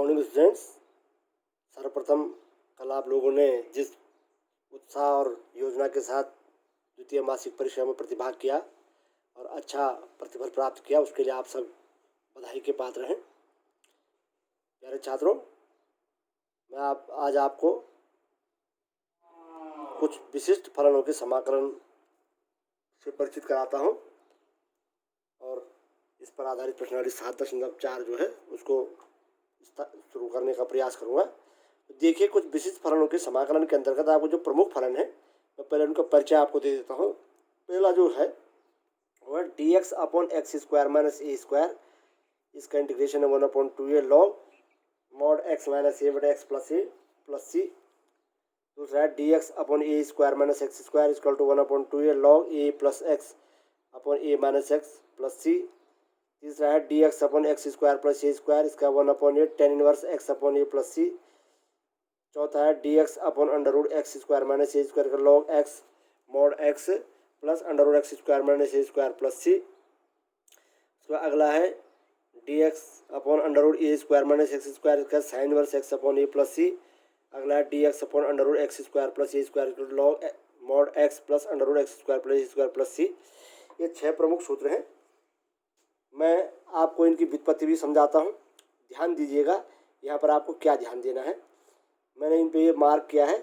Morning students. सर्वप्रथम कल आप लोगों ने जिस उत्साह और योजना के साथ द्वितीय मासिक परीक्षा में प्रतिभाग किया और अच्छा प्रतिफल प्राप्त किया, उसके लिए आप सब बधाई के पात्र हैं। प्यारे छात्रों, मैं आज आपको कुछ विशिष्ट फलनों के समाकलन से परिचित कराता हूं और इस पर आधारित प्रश्नावली 7.4 जो है उसको शुरू करने का प्रयास करूंगा। देखिए, कुछ विशिष्ट फलनों के समाकलन के अंतर्गत आपको जो प्रमुख फलन है, मैं पहले उनका परिचय आपको दे देता हूँ। पहला जो है वह dx upon x square minus a square, इसका इंटीग्रेशन है 1/2a log mod x minus a बटा एक्स प्लस सी। दूसरा है dx upon a square minus x square equal to 1/2a log a plus x upon a minus x plus c. तीसरा है dx upon x square plus a square, इसका 1/8 tan inverse x upon a plus c. चौथा है dx upon under root x square minus a square का log x mod x plus under root x square minus a square plus c. उसके बाद अगला है dx upon under root a square minus x square का sine inverse x upon a plus c. अगला है dx upon under root x square plus a square log mod x plus under root x square plus a square plus c. ये 6 प्रमुख सूत्र हैं। मैं आपको इनकी व्युत्पत्ति भी समझाता हूँ। ध्यान दीजिएगा यहाँ पर आपको क्या ध्यान देना है। मैंने इन पे ये मार्क किया है।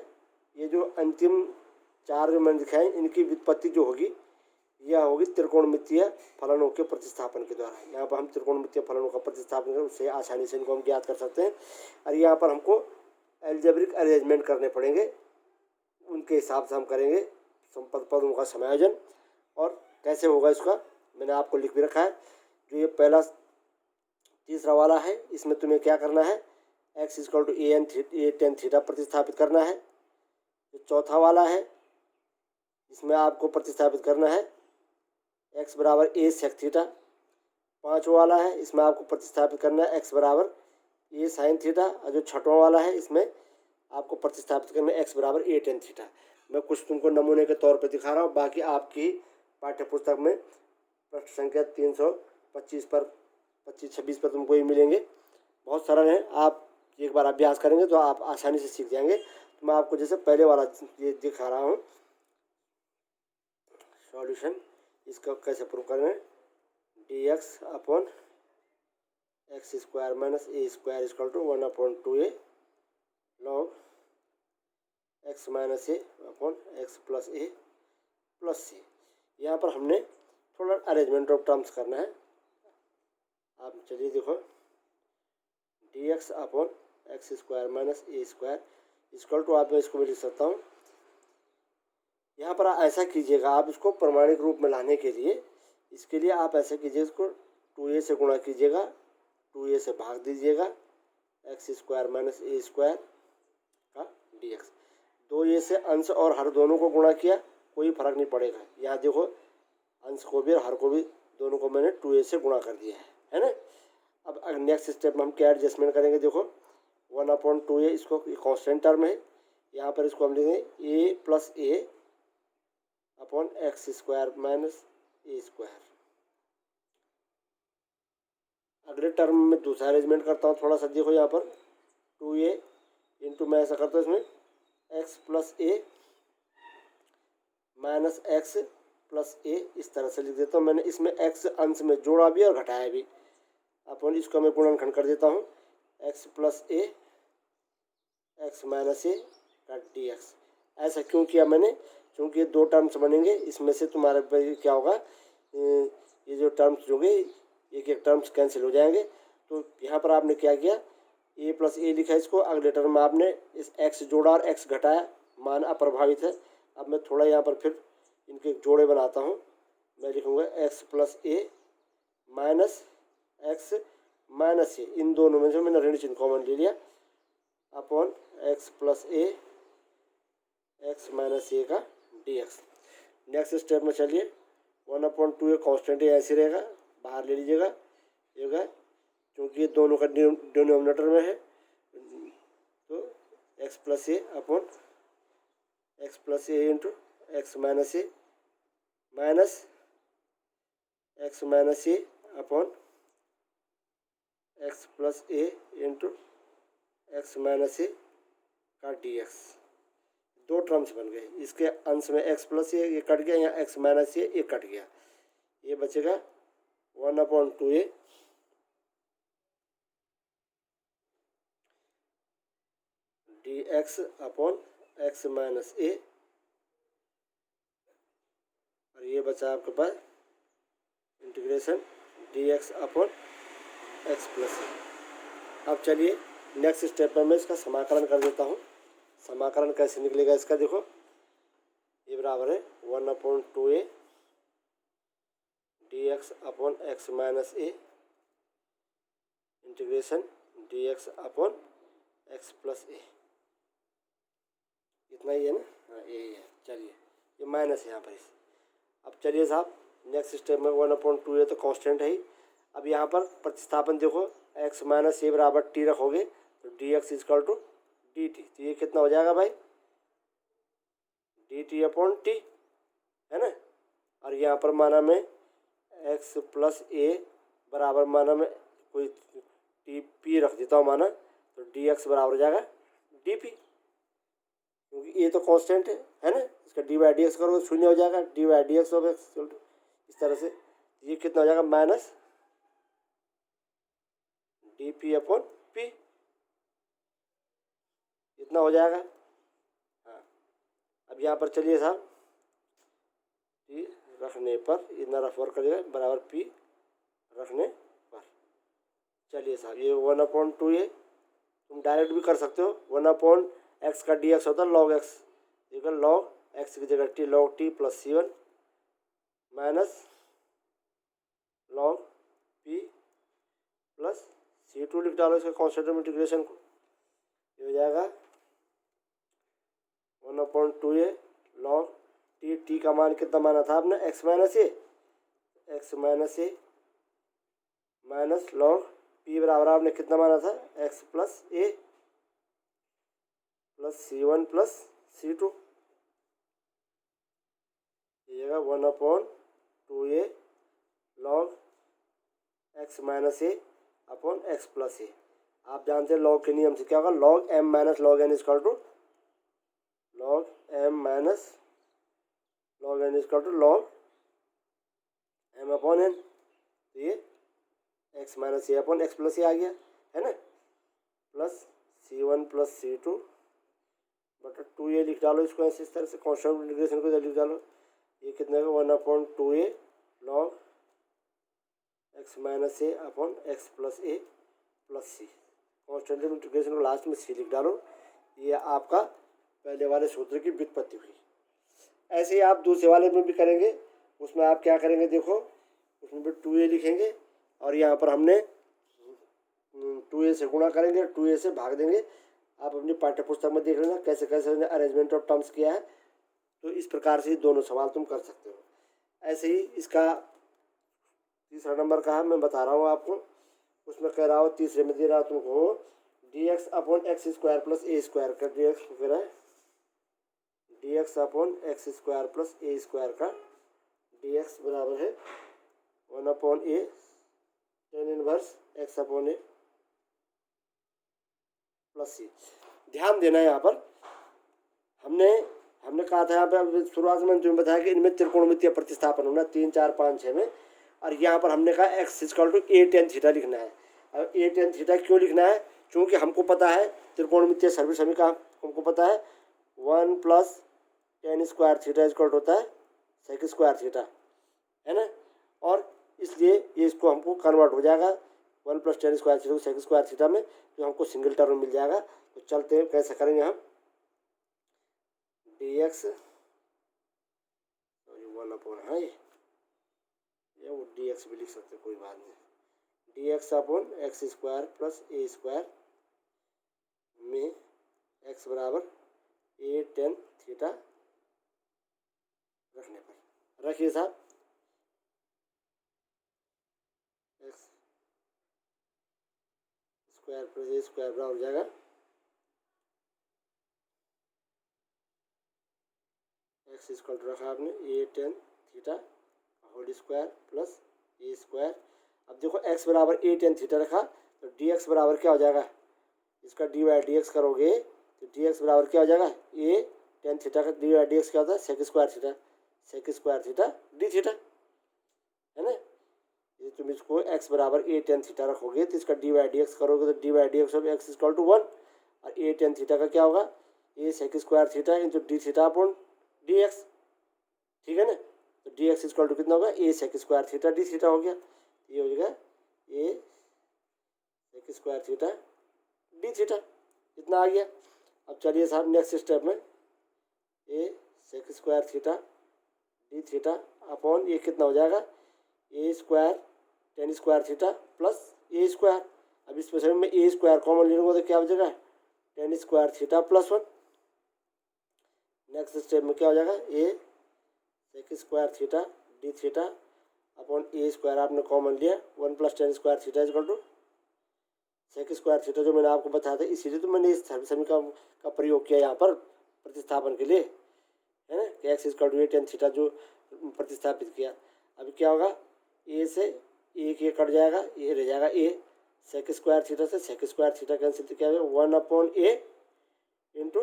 ये जो अंतिम 4 जो मैंने दिखाए, इनकी व्युत्पत्ति जो होगी यह होगी त्रिकोणमितीय फलनों के प्रतिस्थापन के द्वारा। यहाँ पर हम त्रिकोणमितीय फलनों का प्रतिस्थापन करें, उससे आसानी से इनको हम ज्ञात कर सकते हैं। और यहाँ पर हमको एल्जेब्रिक अरेंजमेंट करने पड़ेंगे, उनके हिसाब से हम करेंगे पदों का समायोजन। और कैसे होगा इसका मैंने आपको लिख भी रखा है। जो ये पहला तीसरा वाला है, इसमें तुम्हें क्या करना है, x equal to a tan theta प्रतिस्थापित करना है। जो चौथा वाला है, इसमें आपको प्रतिस्थापित करना है एक्स बराबर ए सेक थीटा। पाँचवा वाला है, इसमें आपको प्रतिस्थापित करना है एक्स बराबर ए साइन थीटा। और जो छठवां वाला है, इसमें आपको प्रतिस्थापित करना है एक्स बराबर ए टेन थीटा। मैं कुछ तुमको नमूने के तौर पर दिखा रहा हूँ, बाकी आपकी पाठ्य पुस्तक में पृष्ठ संख्या 325 पर 25-26 पर तुमको ये मिलेंगे। बहुत सरल है, आप एक बार अभ्यास करेंगे तो आप आसानी से सीख जाएंगे। तो मैं आपको जैसे पहले वाला ये दिखा रहा हूँ सॉल्यूशन, इसका कैसे प्रूव करें। dx upon x square minus a square equal to 1/2a log x minus a upon x plus a plus c. यहाँ पर हमने थोड़ा अरेंजमेंट ऑफ टर्म्स करना है। आप चलिए देखो, dx upon x square minus a square equal to, आप मैं इसको भी लिख सकता हूँ। यहाँ पर ऐसा कीजिएगा, आप इसको प्रमाणिक रूप में लाने के लिए, इसके लिए आप ऐसा कीजिए, इसको 2a से गुणा कीजिएगा, 2a से भाग दीजिएगा x square minus a square का dx। 2a से अंश और हर दोनों को गुणा किया, कोई फर्क नहीं पड़ेगा। यहाँ देखो, अंश को भी और हर को भी दोनों को मैंने 2a से गुणा कर दिया है ना। अब नेक्स्ट स्टेप में हम क्या एडजस्टमेंट करेंगे, देखो 1/2a, इसको कांस्टेंट टर्म है, यहाँ पर इसको हम लिखेंगे ए plus A upon x square minus a square. अगले टर्म में दूसरा अरेंजमेंट करता हूँ। थोड़ा सा देखो, यहाँ पर 2a इंटू, मैं ऐसा करता हूँ इसमें एक्स प्लस ए माइनस एक्स प्लस ए, इस तरह से लिख देता हूँ। मैंने इसमें एक्स अंश में जोड़ा भी और घटाया भी। अपन इसको मैं गुणनखंड कर देता हूँ, एक्स प्लस ए एक्स माइनस ए का dx। ऐसा क्यों किया मैंने, क्योंकि ये 2 टर्म्स बनेंगे, इसमें से तुम्हारे क्या होगा, ये जो टर्म्स होंगे एक एक टर्म्स कैंसिल हो जाएंगे। तो यहाँ पर आपने क्या किया, ए प्लस ए लिखा, इसको अगले टर्म में आपने इस एक्स जोड़ा और एक्स घटाया, मान अप्रभावित है। अब मैं थोड़ा यहाँ पर फिर इनके जोड़े बनाता हूँ। मैं लिखूँगा एक्स प्लस ए माइनस एक्स माइनस ए, इन दोनों में से मैंने ऋण चिन्ह कॉमन ले लिया, अपॉन एक्स प्लस ए एक्स माइनस ए का dx। नेक्स्ट स्टेप में चलिए, 1/2a कांस्टेंट ऐसे रहेगा, बाहर ले लीजिएगा, ये क्योंकि ये दोनों का डिनोमिनेटर में है। तो x plus A upon x plus A into x minus a minus x minus a upon x plus A into x minus ए का डी एक्स, दो टर्म्स बन गए। इसके अंश में एक्स प्लस ए ये कट गया, यहाँ एक्स माइनस ए कट गया, ये बचेगा 1/2a d x upon x minus a, और ये बचा आपके पास integration d x upon x plus a. अब चलिए नेक्स्ट स्टेप में मैं इसका समाकलन कर देता हूँ। समाकलन कैसे निकलेगा इसका, देखो ये बराबर है 1/2a d x upon x minus a integration d x upon x plus a, इतना ही है ना, हाँ यही है। चलिए ये माइनस है यहाँ पर। अब चलिए साहब नेक्स्ट स्टेप में 1/2a तो कांस्टेंट है ही। अब यहाँ पर प्रतिस्थापन देखो, एक्स माइनस ए बराबर टी रखोगे तो d x equal to d t, तो ये कितना हो जाएगा भाई, डी टी अपॉन टी, है ना। और यहाँ पर माना में एक्स प्लस ए बराबर माना में कोई टी पी रख देता हूँ माना, तो डी एक्स बराबर हो जाएगा डी पी, क्योंकि ये तो कांस्टेंट है ना। इसका डी बाई डी एक्स करोगे शून्य हो जाएगा, D by d x of x इस तरह से, ये कितना हो जाएगा minus D P upon P, इतना हो जाएगा। हाँ अब यहाँ पर चलिए साहब पी रखने पर इतना रफ वर्क करिएगा बराबर पी रखने पर। चलिए साहब ये 1/2a तुम डायरेक्ट भी कर सकते हो, 1/x का डी एक्स होता है log x, equal log x की जगह T log T plus C1 minus log P plus C2 लिख डालो इसका कॉन्स्टेंट ऑफ इंटीग्रेशन को, ये हो जाएगा 1/2a लॉग टी, टी का मान कितना माना था आपने x minus a minus log p बराबर आपने कितना माना था x plus a plus C1 plus C2, ये जगह 1/2a log x minus a upon x plus a. आप जानते हैं लॉग के नियम से क्या होगा, log m minus log n equal to log m minus log n equal to log m upon n, तो ये x minus a upon x plus a आ गया, है ना, प्लस C1 प्लस C2 बटा 2a लिख डालो इसको ऐसे इस तरह से कॉन्स्टेंट इंटीग्रेशन को लिख डालो, ये कितना है 1/2a log x minus a upon x plus a plus C, constant integration को लास्ट में सी लिख डालो, ये आपका पहले वाले सूत्र की व्युत्पत्ति हुई। ऐसे ही आप दूसरे वाले में भी करेंगे, उसमें आप क्या करेंगे देखो, उसमें भी 2a लिखेंगे और यहाँ पर हमने 2a से गुणा करेंगे, 2a से भाग देंगे। आप अपनी पाठ्य पुस्तक में देख लेना कैसे कैसे अरेंजमेंट ऑफ टर्म्स किया है, तो इस प्रकार से दोनों सवाल तुम कर सकते हो। ऐसे ही इसका तीसरा नंबर का है, मैं बता रहा हूँ आपको, उसमें कह रहा हूँ तीसरे में दे रहा तुमको d x upon x square plus a square का डी एक्स फिर है d x upon x square plus a square का डी एक्स बराबर है 1/a tan inverse x upon a plus c. ध्यान देना है यहाँ पर हमने कहा था यहाँ पे शुरुआत में तुम्हें बताया कि इनमें त्रिकोणमितीय प्रतिस्थापन होना 3, 4, 5, 6 में, और यहाँ पर हमने कहा x equal to a tan theta लिखना है। अब a tan थीटा क्यों लिखना है, क्योंकि हमको पता है त्रिकोणमितीय सर्व समीकरण हमको पता है 1 plus tan square theta equal होता है सेक स्क्वायर थीटा, है ना, और इसलिए ये इसको हमको कन्वर्ट हो जाएगा 1 plus tan square theta sec square theta में, जो हमको सिंगल टर्म मिल जाएगा। तो चलते हैं कैसे करेंगे हम, डी एक्स 1/, या वो डी एक्स भी लिख सकते कोई बात नहीं, d x upon x square plus a square में एक्स बराबर a tan थीटा रखने पर, रखिए साहब x square plus a square बराबर हो जाएगा एक्स इक्वल टू रखा आपने a tan थीटा whole square plus a square. अब देखो x बराबर a tan थीटा रखा, तो डी एक्स बराबर क्या हो जाएगा इसका डी बाई डी एक्स करोगे तो डी एक्स बराबर क्या हो जाएगा, ए टेन थीटा का डी बाई डी एक्स क्या होता है, sec square theta d theta, है ना। ये तुम इसको एक्स बराबर ए टेन थीटा रखोगे तो इसका डी बाई डी एक्स करोगे तो d by d x of x equal to 1, और ए टेन थीटा का क्या होगा, a sec square theta into d theta upon d x, ठीक है ना। तो डी एक्स इक्वल टू कितना होगा, a sec square theta d theta हो गया, ये हो जाएगा a sec square theta d theta, इतना आ गया। अब चलिए साहब नेक्स्ट स्टेप में, a sec square theta d theta upon ये कितना हो जाएगा, a square tan square theta plus a square. अब इस पर में ए स्क्वायर कॉमन ले लूँगा तो क्या हो जाएगा, tan square theta plus 1। Next step में क्या हो जाएगा, a sec square theta d theta upon a square आपने कॉमन लिया, 1 plus tan square theta equal to sec square theta जो मैंने आपको बताया था, इसीलिए तो मैंने इस समीकरण का प्रयोग किया यहाँ पर प्रतिस्थापन के लिए, है ना, कि x equal to a tan theta जो प्रतिस्थापित किया। अभी क्या होगा, ए से ए कट जाएगा, ये रह जाएगा ए सेक स्क्वायर थीटा से सेक स्क्वायर थीटा कैंसिल तो क्या होगा, 1 अपॉन ए इंटू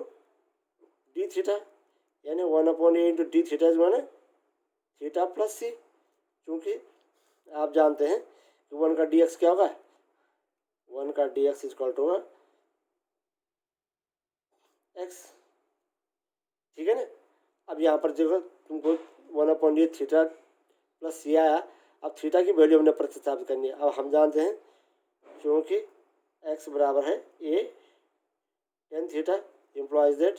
डी थीटा, यानी 1 अपॉन ए इंटू डी थीटा जो है ना थीटा प्लस सी, क्योंकि आप जानते हैं कि 1 का डी एक्स क्या होगा, 1 का डी एक्स इक्वल टू होगा एक्स, ठीक है ना। अब यहाँ पर देखो तुमको 1 अपॉन ए थीटा प्लस सी आया, अब थीटा की वैल्यू हमने प्रतिस्थापित करनी है। अब हम जानते हैं क्योंकि एक्स बराबर है a tan theta implies that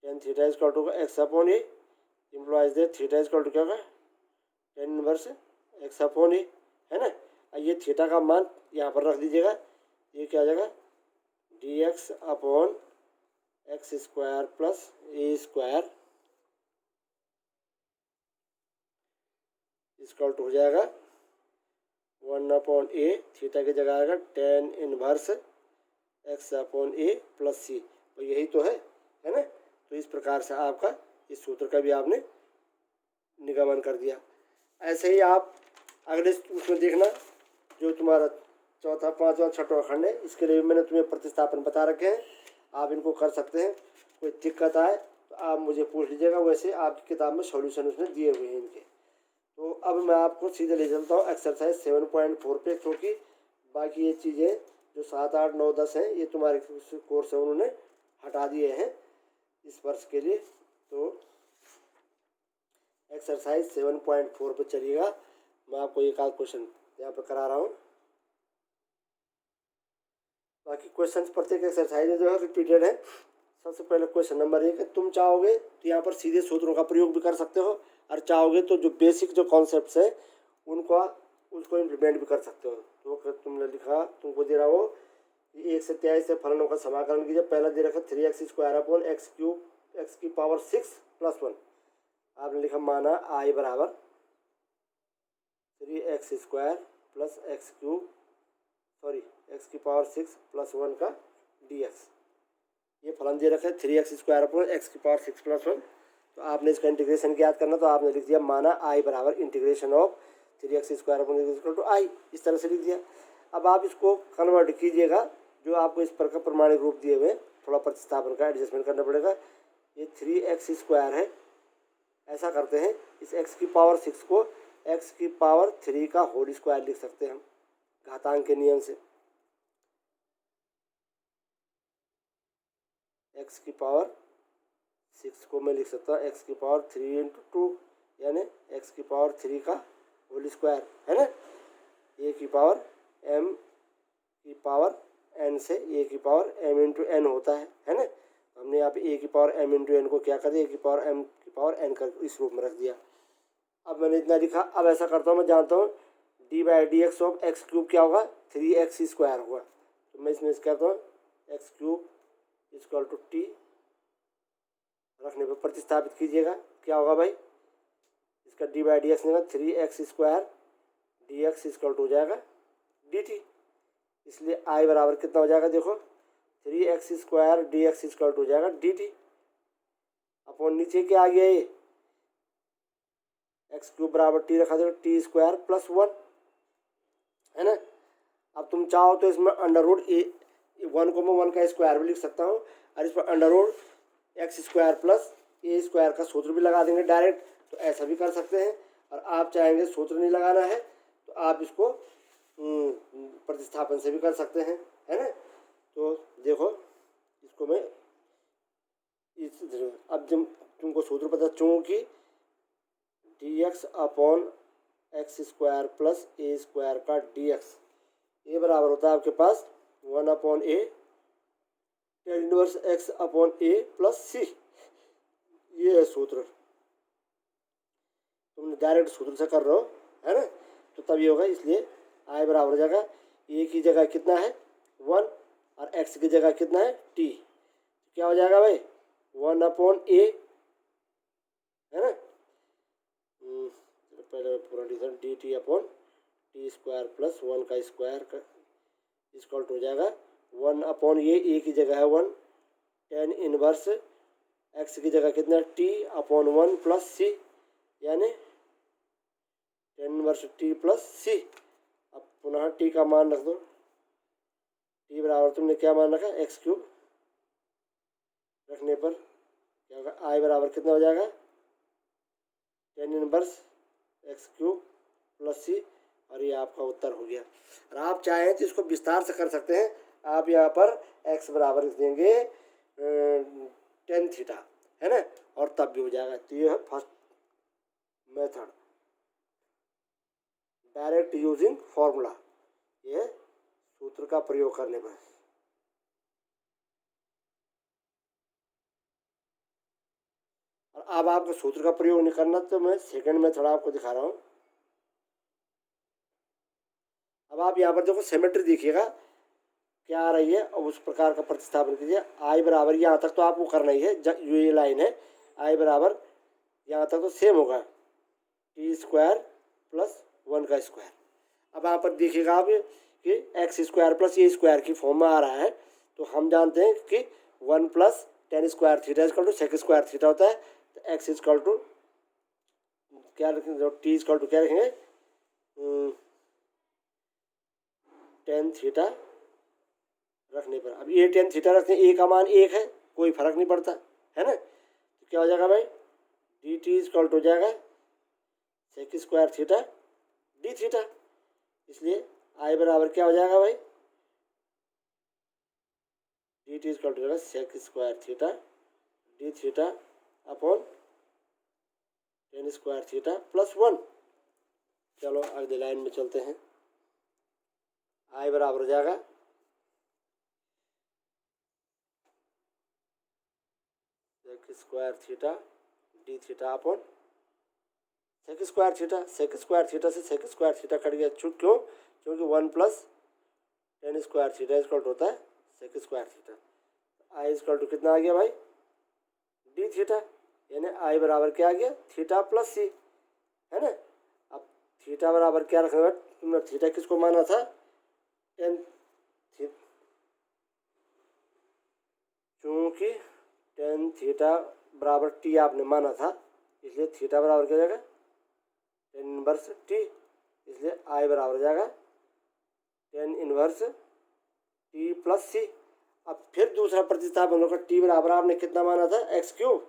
tan theta equal to x upon a implies that theta equal to क्या होगा, tan inverse x upon a, है ना। ये थीटा का मान यहाँ पर रख दीजिएगा, ये क्या हो जाएगा, d x upon x square plus a square equal to हो जाएगा 1 अपॉन ए, थीटा की जगह आएगा tan inverse x upon a plus c, तो यही तो है ना। तो इस प्रकार से आपका इस सूत्र का भी आपने निगमन कर दिया। ऐसे ही आप अगले उसमें देखना जो तुम्हारा चौथा पाँचवा छठवां खंड है, इसके लिए भी मैंने तुम्हें प्रतिस्थापन बता रखे हैं, आप इनको कर सकते हैं। कोई दिक्कत आए तो आप मुझे पूछ लीजिएगा, वैसे आपकी किताब में सॉल्यूशन उसने दिए हुए हैं इनके। तो अब मैं आपको सीधे ले चलता हूँ एक्सरसाइज 7.4 पे, क्योंकि बाकी ये चीज़ें जो 7, 8, 9, 10 हैं ये तुम्हारे कोर्स से उन्होंने हटा दिए हैं इस वर्ष के लिए। तो एक्सरसाइज 7.4 पे चलिएगा, मैं आपको एक आध क्वेश्चन यहाँ पर करा रहा हूँ। बाकी क्वेश्चन प्रत्येक एक्सरसाइज में जो है रिपीटेड है। सबसे पहले क्वेश्चन नंबर 1 है, तुम चाहोगे तो यहाँ पर सीधे सूत्रों का प्रयोग भी कर सकते हो, और चाहोगे तो जो बेसिक जो कॉन्सेप्ट्स है उसको इम्प्लीमेंट भी कर सकते हो। तो तुमने लिखा, तुमको दे रहा हो 1 से 23 से फलनों का समाकलन कीजिए। पहला दे रखा 3x square upon x cube x की पावर 6 प्लस 1, आपने लिखा माना आई बराबर 3x square plus x cube x की पावर 6 प्लस 1 का dx। ये फलन दे रखा है 3x स्क्वायर अपॉन एक्स की पावर 6 प्लस 1। तो आपने इसका इंटीग्रेशन ज्ञात करना, तो आपने लिख दिया माना आई बराबर integration of 3x square upon x equal to I, इस तरह से लिख दिया। अब आप इसको कन्वर्ट कीजिएगा, जो आपको इस पर का प्रमाणिक रूप दिए हुए, थोड़ा प्रतिस्थापन का एडजस्टमेंट करना पड़ेगा। ये 3x स्क्वायर है, ऐसा करते हैं इस x की पावर 6 को x की पावर 3 का होल स्क्वायर लिख सकते हैं हम घातांक के नियम से। x की पावर 6 को मैं लिख सकता हूँ x की पावर 3 इंटू 2, यानी x की पावर 3 का होल स्क्वायर, है ना। a की पावर m की पावर n से a की पावर m इंटू n होता है ना। हमने यहाँ पे a की पावर m इंटू n को क्या कर दिया, a की पावर m की पावर n कर इस रूप में रख दिया। अब मैंने इतना लिखा। अब ऐसा करता हूँ, मैं जानता हूँ D by d x of x cube क्या होगा, 3x स्क्वायर होगा। तो मैं इसमें करता हूँ x cube equal to t, रखने पर प्रतिस्थापित कीजिएगा, क्या होगा भाई, इसका डी बाई डी एक्स नहीं, 3x square d x equal to हो जाएगा डी टी। इसलिए आई बराबर कितना हो जाएगा, देखो 3x square d x equal to हो जाएगा डी टी अपॉन नीचे क्या आ गया, ये एक्स क्यूब बराबर टी रखा जाएगा टी स्क्वायर प्लस 1, है ना। अब तुम चाहो तो इसमें अंडर रूट 1 का स्क्वायर भी लिख सकता हूँ, और इस पर under root x square plus a square का सूत्र भी लगा देंगे डायरेक्ट, तो ऐसा भी कर सकते हैं। और आप चाहेंगे सूत्र नहीं लगाना है तो आप इसको प्रतिस्थापन से भी कर सकते हैं, है ना। तो देखो इसको मैं अब जब तुमको सूत्र पता चूँकि d x upon x square plus a square का डी एक्स ये बराबर होता है आपके पास 1/a tan inverse x upon a plus c. ये है सूत्र, तुम डायरेक्ट सूत्र से कर रहे हो, है ना। तो तब ये होगा, इसलिए आई बराबर हो जाएगा ए की जगह कितना है 1 और एक्स की जगह कितना है टी, क्या हो जाएगा भाई 1/a, है ना। पहले पूरा division D T upon T square plus 1 का स्क्वायर का इक्वल हो जाएगा 1/a, ए की जगह है 1 tan इनवर्स एक्स की जगह कितना टी अपॉन 1 प्लस सी, यानी tan इनवर्स टी प्लस सी। अब पुनः टी का मान रख दो, टी बराबर तुमने क्या मान रखा एक्स क्यूब, रखने पर क्या होगा आई बराबर कितना हो जाएगा tan inverse x cube plus c, और ये आपका उत्तर हो गया। और आप चाहें तो इसको विस्तार से कर सकते हैं, आप यहाँ पर x बराबर लिख देंगे tan थीटा, है ना, और तब भी हो जाएगा। तो ये है first method, direct using formula, ये सूत्र का प्रयोग करने पर। और अब आपको सूत्र का प्रयोग नहीं करना तो मैं सेकंड मेथड आपको दिखा रहा हूँ। अब आप यहाँ पर देखो सिमेट्री देखिएगा क्या आ रही है, और उस प्रकार का प्रतिस्थापन कीजिए। आई बराबर यहाँ तक तो आपको करना ही है, ये लाइन है, आई बराबर यहाँ तक तो सेम होगा टी स्क्वायर प्लस 1 का स्क्वायर। अब यहाँ पर देखिएगा आप कि x square plus a square की फॉर्म में आ रहा है, तो हम जानते हैं कि 1 plus tan square theta equal to sec square theta होता है। तो एक्स इक्वल टू क्या रखेंगे, टी इक्वल टू क्या रखेंगे tan थीटा रखने पर। अब ये tan थीटा रखते हैं, ए का मान 1 है, कोई फर्क नहीं पड़ता, है ना। तो क्या हो जाएगा भाई डी टी इक्वल टू हो जाएगा sec square theta d theta, इसलिए आई बराबर क्या हो जाएगा भाई डी टी इक्वल टू हो जाएगा sec square theta d theta upon tan square theta plus 1। चलो अगले लाइन में चलते हैं। आई बराबर हो जाएगा sec square theta d theta upon sec square theta, sec square theta से सेक स्क्वायर थीटा कट गया, क्यों, क्योंकि 1 plus tan square theta equal होता है sec square theta. I equal to कितना आ गया भाई डी थीटा, यानी आई बराबर क्या आ गया थीटा प्लस सी, है ना। अब थीटा बराबर क्या रखना, तुमने थीटा किसको माना था tan, चूँकि tan थीटा बराबर टी आपने माना था, इसलिए थीटा बराबर क्या हो जाएगा tan इनवर्स टी, इसलिए आई बराबर हो जाएगा tan इनवर्स टी प्लस सी। अब फिर दूसरा प्रतिस्थापन होगा, टी बराबर आपने कितना माना था एक्स क्यूब,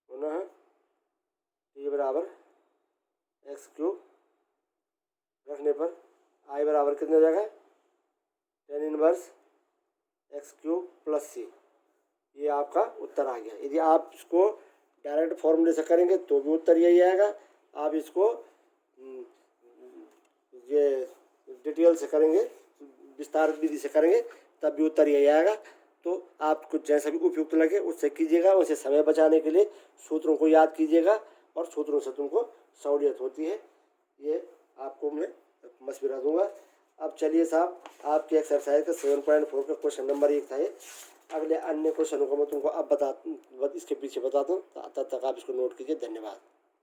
होना है टी बराबर एक्स क्यूब रखने पर आई बराबर कितना हो जाएगा tan inverse x cube plus c. ये आपका उत्तर आ गया। यदि आप इसको डायरेक्ट फॉर्मूले से करेंगे तो भी उत्तर यही आएगा, आप इसको ये डिटेल से करेंगे, विस्तार विधि से करेंगे, तब भी उत्तर यही आएगा। तो आपको जैसा भी उपयुक्त लगे उससे कीजिएगा, उसे समय बचाने के लिए सूत्रों को याद कीजिएगा, और सूत्रों से तुमको सहूलियत होती है, ये आपको मैं मशवरा दूंगा। अब चलिए साहब, आपकी एक्सरसाइज का 7.4 का क्वेश्चन नंबर 1 था ये। अगले अन्य क्वेश्चनों को मैं तुमको अब इसके पीछे बताता हूँ, तब तक आप इसको नोट कीजिए। धन्यवाद।